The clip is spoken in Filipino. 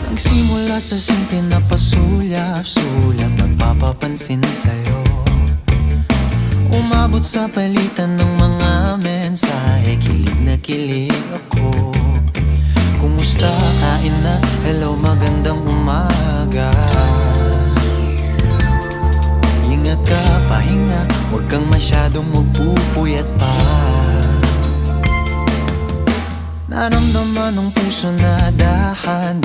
Nagsimula sa simple na pasulyap-sulyap, nagpapapansin sa'yo. Umabot sa palitan ng mga mensahe, kilig na kilig ako. Kumusta, kain na, hello, magandang umaga. Ingat ka, pahinga, huwag kang masyadong magpupuyat pa. Naramdaman ng puso na dahan